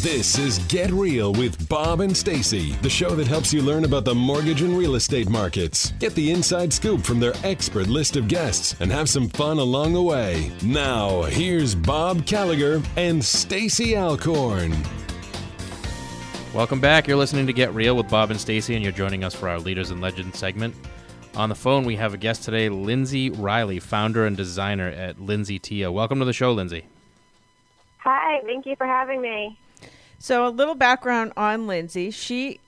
This is Get Real with Bob and Stacy, the show that helps you learn about the mortgage and real estate markets. Get the inside scoop from their expert list of guests and have some fun along the way. Now, here's Bob Gallagher and Stacy Alcorn. Welcome back. You're listening to Get Real with Bob and Stacy, and you're joining us for our Leaders and Legends segment. On the phone, we have a guest today, Lindsay Reilly, founder and designer at Lindsay Tia. Welcome to the show, Lindsay. Hi, thank you for having me. So a little background on Lindsay. She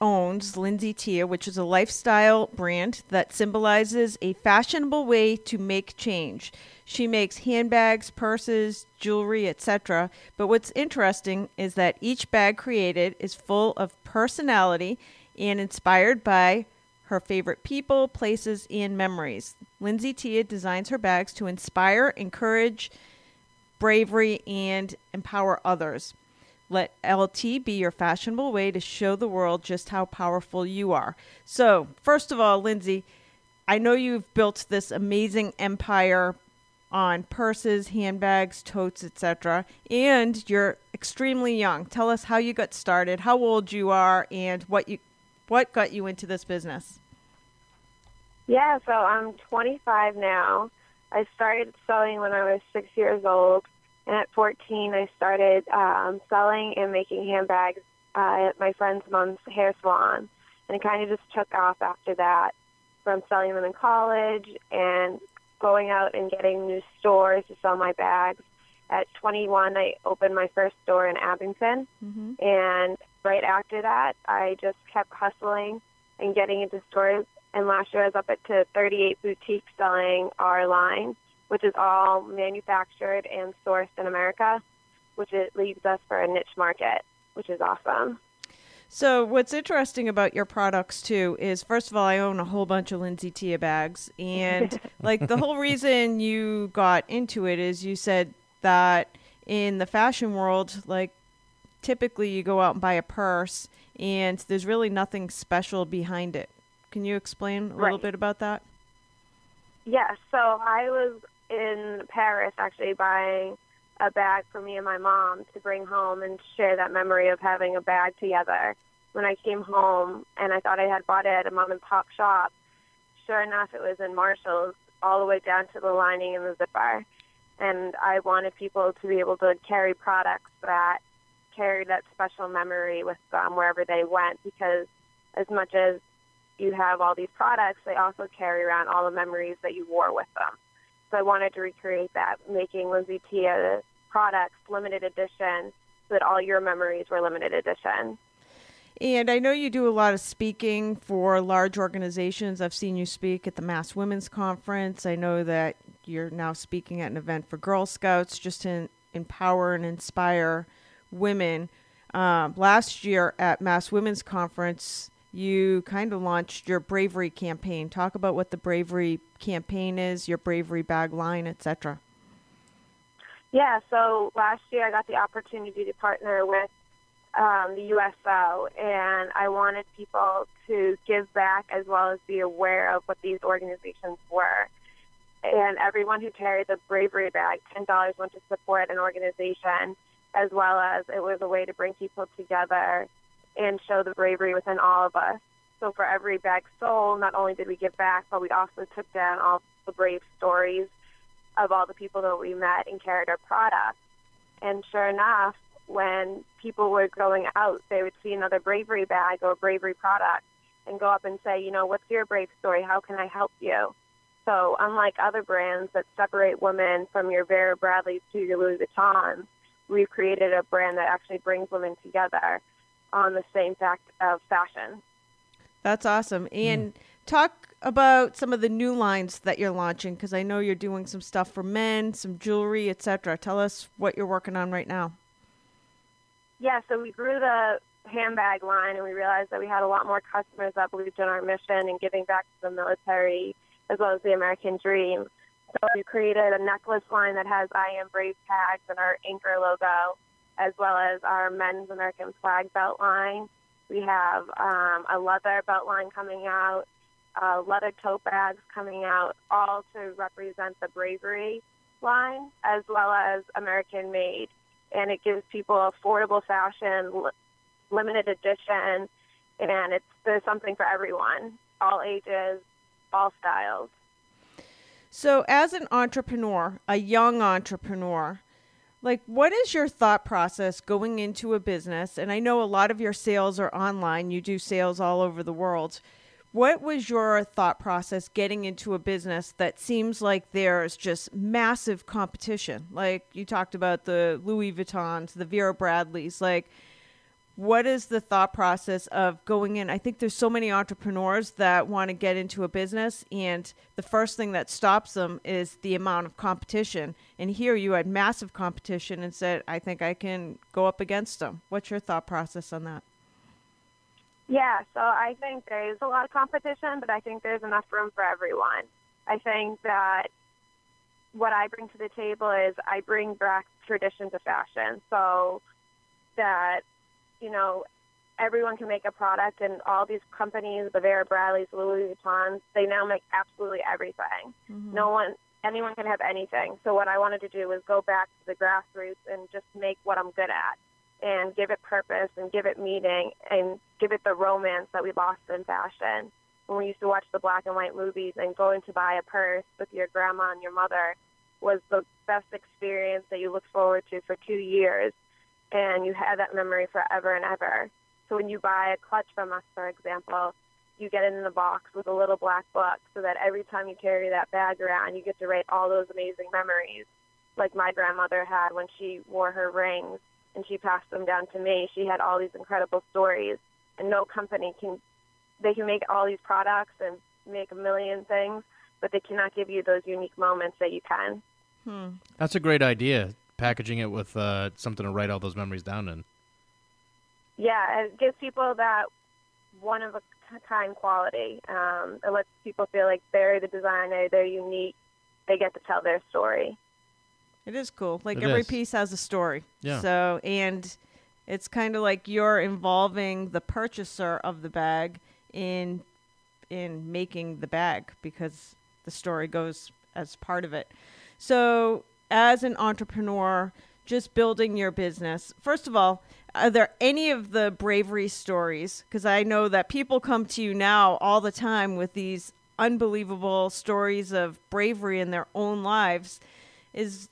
owns Lindsay Tia, which is a lifestyle brand that symbolizes a fashionable way to make change. She makes handbags, purses, jewelry, etc. But what's interesting is that each bag created is full of personality and inspired by her favorite people, places, and memories. Lindsay Tia designs her bags to inspire, encourage, bravery, and empower others. Let LT be your fashionable way to show the world just how powerful you are. So, first of all, Lindsay, I know you've built this amazing empire on purses, handbags, totes, etc., and you're extremely young. Tell us how you got started, how old you are, and what got you into this business. Yeah, so I'm 25 now. I started sewing when I was 6 years old. And at 14, I started selling and making handbags at my friend's mom's hair salon. And it kind of just took off after that, from selling them in college and going out and getting new stores to sell my bags. At 21, I opened my first store in Abington. Mm-hmm. And right after that, I just kept hustling and getting into stores. And last year, I was up to 38 boutiques selling our line, which is all manufactured and sourced in America, which it leaves us for a niche market, which is awesome. So what's interesting about your products, too, is, first of all, I own a whole bunch of Lindsay Tia bags. And, the whole reason you got into it is you said that in the fashion world, typically you go out and buy a purse, and there's really nothing special behind it. Can you explain a little bit about that? Yeah, so I was in Paris actually buying a bag for me and my mom to bring home and share that memory of having a bag together. When I came home and I thought I had bought it at a mom and pop shop, sure enough it was in Marshall's all the way down to the lining and the zipper. And I wanted people to be able to carry products that carried that special memory with them wherever they went, because as much as you have all these products, they also carry around all the memories that you wore with them. So I wanted to recreate that, making Lindsay Tia products limited edition so that all your memories were limited edition. And I know you do a lot of speaking for large organizations. I've seen you speak at the Mass Women's Conference. I know that you're now speaking at an event for Girl Scouts just to empower and inspire women. Last year at Mass Women's Conference, you kind of launched your Bravery campaign. Talk about what the Bravery campaign is, your Bravery bag line, etc. Yeah, so last year I got the opportunity to partner with the USO, and I wanted people to give back as well as be aware of what these organizations were. And everyone who carried the Bravery bag, $10 went to support an organization, as well as it was a way to bring people together and show the bravery within all of us. So for every bag sold, not only did we give back, but we also took down all the brave stories of all the people that we met and carried our product. And sure enough, when people were going out, they would see another Bravery bag or Bravery product and go up and say, what's your brave story? How can I help you? So unlike other brands that separate women from your Vera Bradleys to your Louis Vuittons, we've created a brand that actually brings women together on the same fact of fashion. That's awesome. And talk about some of the new lines that you're launching, because I know you're doing some stuff for men, some jewelry, etc. Tell us what you're working on right now. Yeah, so we grew the handbag line, and we realized that we had a lot more customers that believed in our mission and giving back to the military as well as the American dream. So we created a necklace line that has I Am Brave tags and our anchor logo, as well as our men's American flag belt line. We have a leather belt line coming out, leather tote bags coming out, all to represent the bravery line, as well as American made. and it gives people affordable fashion, limited edition, and there's something for everyone, all ages, all styles. So as an entrepreneur, a young entrepreneur, like, what is your thought process going into a business? And I know a lot of your sales are online. You do sales all over the world. What was your thought process getting into a business that seems like there's just massive competition? Like you talked about the Louis Vuittons, the Vera Bradleys. Like, what is the thought process of going in? I think there's so many entrepreneurs that want to get into a business, and the first thing that stops them is the amount of competition. And here you had massive competition and said, I think I can go up against them. What's your thought process on that? Yeah, so I think there's a lot of competition, but I think there's enough room for everyone. I think that what I bring to the table is I bring back tradition to fashion, so that, you know, everyone can make a product, and all these companies, the Vera Bradleys, Louis Vuittons, they now make absolutely everything. Mm-hmm. Anyone can have anything. So what I wanted to do was go back to the grassroots and just make what I'm good at and give it purpose and give it meaning and give it the romance that we lost in fashion. When we used to watch the black and white movies and going to buy a purse with your grandma and your mother was the best experience that you look forward to for 2 years. And you have that memory forever and ever. So when you buy a clutch from us, for example, you get it in a box with a little black book so that every time you carry that bag around, you get to write all those amazing memories. Like my grandmother had when she wore her rings and she passed them down to me. She had all these incredible stories, and no company can make all these products and make a million things, but they cannot give you those unique moments that you can. That's a great idea. Packaging it with something to write all those memories down in. Yeah, it gives people that one-of-a-kind quality. It lets people feel like they're the designer, they're unique, they get to tell their story. It is cool. Like every piece has a story. Yeah. So, and it's kind of like you're involving the purchaser of the bag in making the bag because the story goes as part of it. So, as an entrepreneur, just building your business, first of all, are there any of the bravery stories? Because I know that people come to you now all the time with these unbelievable stories of bravery in their own lives. Is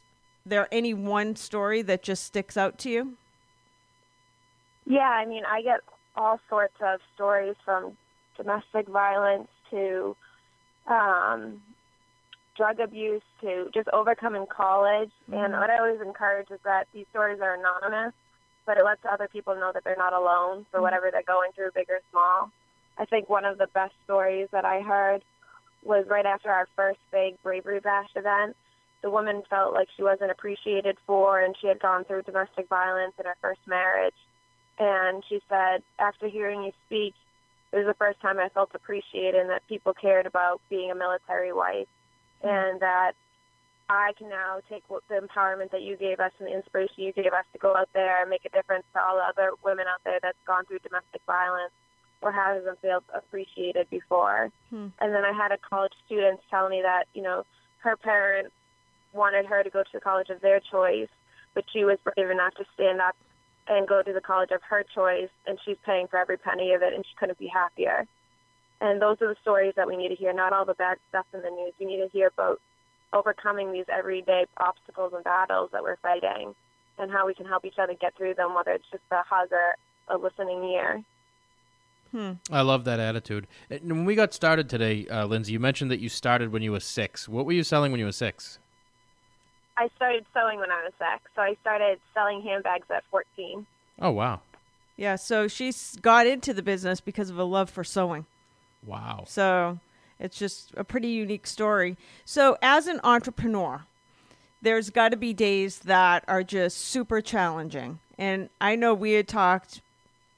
there any one story that just sticks out to you? Yeah, I mean, I get all sorts of stories, from domestic violence to drug abuse to just overcoming college. Mm-hmm. And what I always encourage is that these stories are anonymous, but it lets other people know that they're not alone for whatever they're going through, big or small. I think one of the best stories that I heard was right after our first big Bravery Bash event. The woman felt like she wasn't appreciated for, and she had gone through domestic violence in her first marriage. And she said, after hearing you speak, it was the first time I felt appreciated and that people cared about being a military wife, and that I can now take the empowerment that you gave us and the inspiration you gave us to go out there and make a difference to all the other women out there that's gone through domestic violence or hasn't felt appreciated before. And then I had a college student tell me that, you know, her parents wanted her to go to the college of their choice, but she was brave enough to stand up and go to the college of her choice, and she's paying for every penny of it, and she couldn't be happier. And those are the stories that we need to hear, not all the bad stuff in the news. We need to hear about overcoming these everyday obstacles and battles that we're fighting and how we can help each other get through them, whether it's just a hug or a listening ear. I love that attitude. And when we got started today, Lindsay, you mentioned that you started when you were 6. What were you selling when you were 6? I started sewing when I was 6, so I started selling handbags at 14. Oh, wow. Yeah, so she's got into the business because of a love for sewing. Wow. So it's just a pretty unique story. So as an entrepreneur, there's got to be days that are just super challenging. And I know we had talked,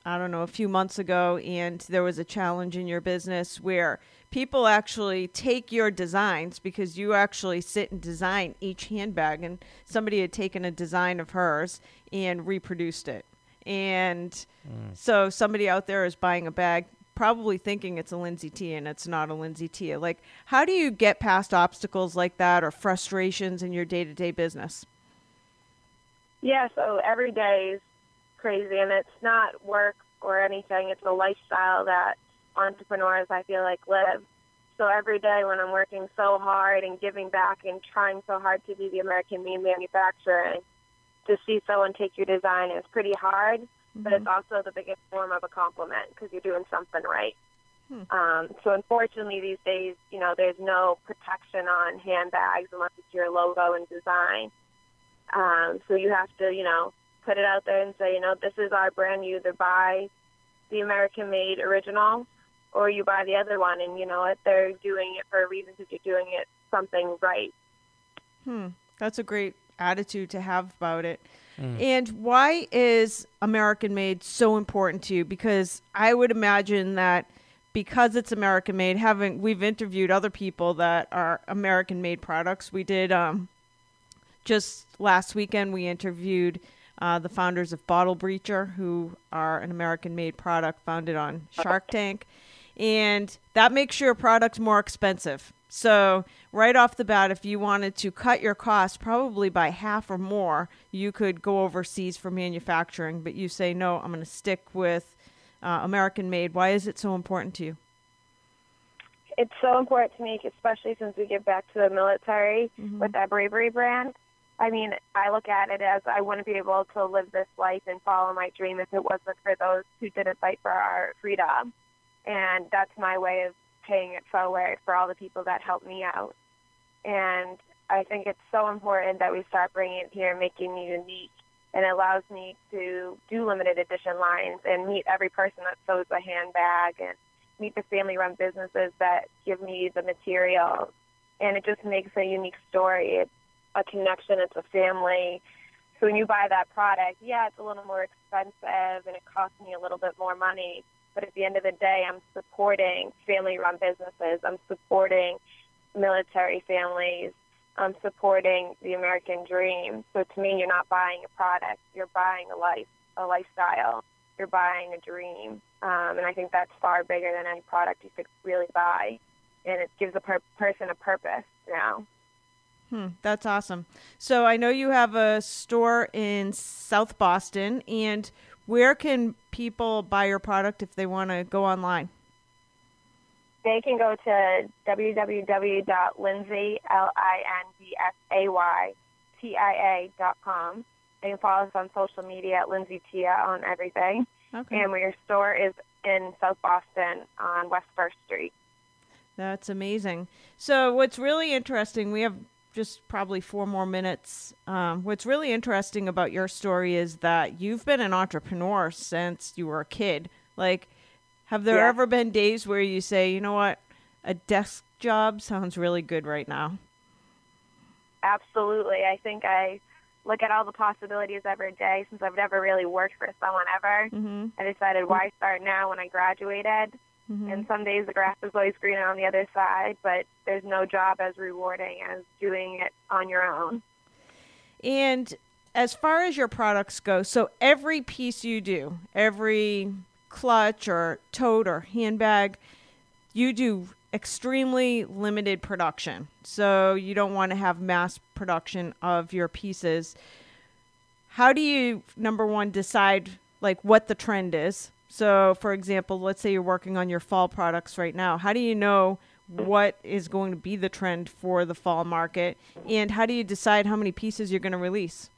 I don't know, a few months ago, and there was a challenge in your business where people actually take your designs, because you actually sit and design each handbag, and somebody had taken a design of hers and reproduced it. And so somebody out there is buying a bag probably thinking it's a Lindsay Tia, and it's not a Lindsay Tia. Like, how do you get past obstacles like that or frustrations in your day-to-day business? Yeah, so every day is crazy, and it's not work or anything. It's a lifestyle that entrepreneurs, I feel like, live. So every day when I'm working so hard and giving back and trying so hard to be the American-made manufacturer, and to see someone take your design is pretty hard, but it's also the biggest form of a compliment because you're doing something right. So unfortunately these days, there's no protection on handbags unless it's your logo and design. So you have to, put it out there and say, this is our brand. You either buy the American-made original or you buy the other one. And you know what? They're doing it for a reason because you're doing it something right. That's a great attitude to have about it. And why is American-made so important to you? Because I would imagine that because it's American-made, we've interviewed other people that are American-made products. We did just last weekend. We interviewed the founders of Bottle Breacher, who are an American-made product founded on Shark Tank, and that makes your product more expensive. So right off the bat, if you wanted to cut your costs probably by half or more, you could go overseas for manufacturing. But you say, no, I'm going to stick with American-made. Why is it so important to you? It's so important to me, especially since we give back to the military with that Bravery brand. I mean, I look at it as I wouldn't be able to live this life and follow my dream if it wasn't for those who didn't fight for our freedom. And that's my way of paying it forward for all the people that helped me out. And I think it's so important that we start bringing it here, making it unique. And it allows me to do limited edition lines and meet every person that sews a handbag and meet the family-run businesses that give me the materials. And it just makes a unique story. It's a connection. It's a family. So when you buy that product, yeah, it's a little more expensive and it costs me a little bit more money. But at the end of the day, I'm supporting family-run businesses. I'm supporting military families. I'm supporting the American dream. So to me, you're not buying a product. You're buying a lifestyle. You're buying a dream. And I think that's far bigger than any product you could really buy. And it gives a person a purpose now. That's awesome. So I know you have a store in South Boston, and where can people buy your product if they want to go online? They can go to www.lindsaytia.com. They can follow us on social media at Lindsay Tia on everything. Okay. And your store is in South Boston on West 1st Street. That's amazing. So what's really interesting, we have just probably 4 more minutes. What's really interesting about your story is that you've been an entrepreneur since you were a kid. Like, have there ever been days where you say, you know what, a desk job sounds really good right now? Absolutely. I think I look at all the possibilities every day since I've never really worked for someone ever. I decided, why start now when I graduated? And some days the grass is always greener on the other side, but there's no job as rewarding as doing it on your own. And as far as your products go, so every piece you do, every clutch or tote or handbag, you do extremely limited production. So you don't want to have mass production of your pieces. How do you, number one, decide like what the trend is? So, for example, let's say you're working on your fall products right now. How do you know what is going to be the trend for the fall market? And how do you decide how many pieces you're going to release?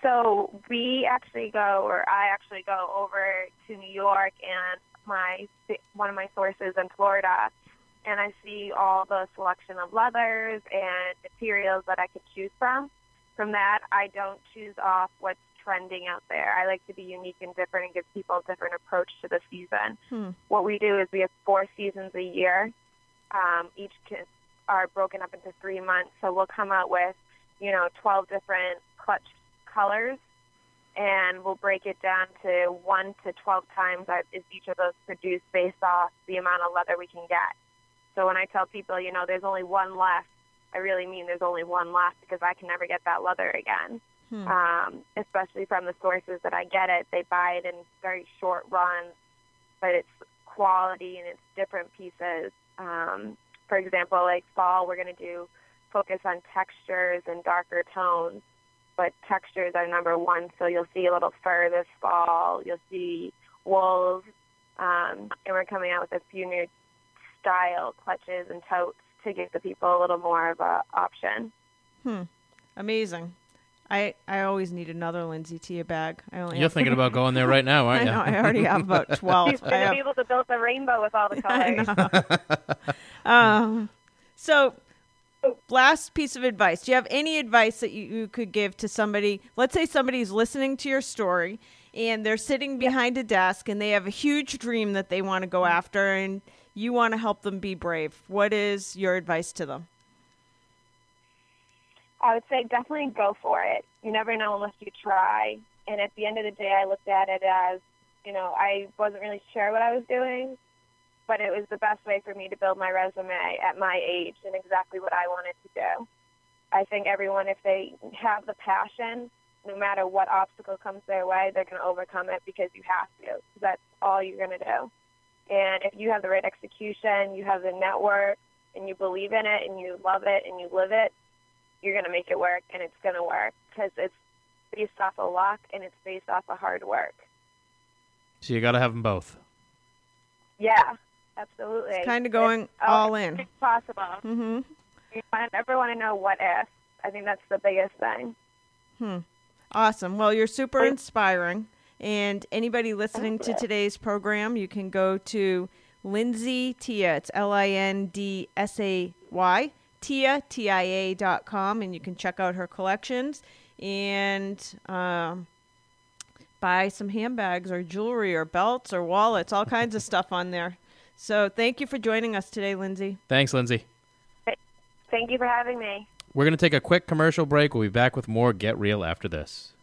So I actually go over to New York and one of my sources in Florida, and I see all the selection of leathers and materials that I could choose from. From that, I don't choose off what's trending out there. I like to be unique and different and give people a different approach to the season. What we do is we have 4 seasons a year. Each are broken up into 3 months. So we'll come out with, 12 different clutch colors, and we'll break it down to 1 to 12 times is each of those produced based off the amount of leather we can get. So when I tell people, there's only one left, I really mean there's only one left because I can never get that leather again. Especially from the sources that I get it. They buy it in very short runs, but it's quality and it's different pieces. For example, like fall, we're going to focus on textures and darker tones. but textures are number one. So you'll see a little fur this fall. You'll see wools. And we're coming out with a few new style clutches and totes to give the people a little more of a option. Amazing. I always need another Lindsay Tia bag. You're thinking about going there right now, aren't you? I know. I already have about 12. She's going to be able to build a rainbow with all the colors. So, last piece of advice. Do you have any advice that you could give to somebody? Let's say somebody's listening to your story and they're sitting behind a desk and they have a huge dream that they want to go after and you want to help them be brave. What is your advice to them? I would say definitely go for it. You never know unless you try. And at the end of the day, I looked at it as, I wasn't really sure what I was doing, but it was the best way for me to build my resume at my age and exactly what I wanted to do. I think everyone, if they have the passion, no matter what obstacle comes their way, they're going to overcome it because you have to. That's all you're going to do. And if you have the right execution, you have the network, and you believe in it, and you love it, and you live it, you're going to make it work, and it's going to work because it's based off of luck, and it's based off of hard work. So you got to have them both. Yeah, absolutely. It's kind of going all in. It's possible. Mm-hmm. You never want to know what if. I think that's the biggest thing. Awesome. Well, you're super inspiring. And anybody listening to today's program, you can go to Lindsay Tia. It's LINDSAY. Tia, TIA.com, and you can check out her collections and buy some handbags or jewelry or belts or wallets, all kinds of stuff on there. So thank you for joining us today, Lindsay. Thanks, Lindsay. Thank you for having me. We're going to take a quick commercial break. We'll be back with more Get Real after this.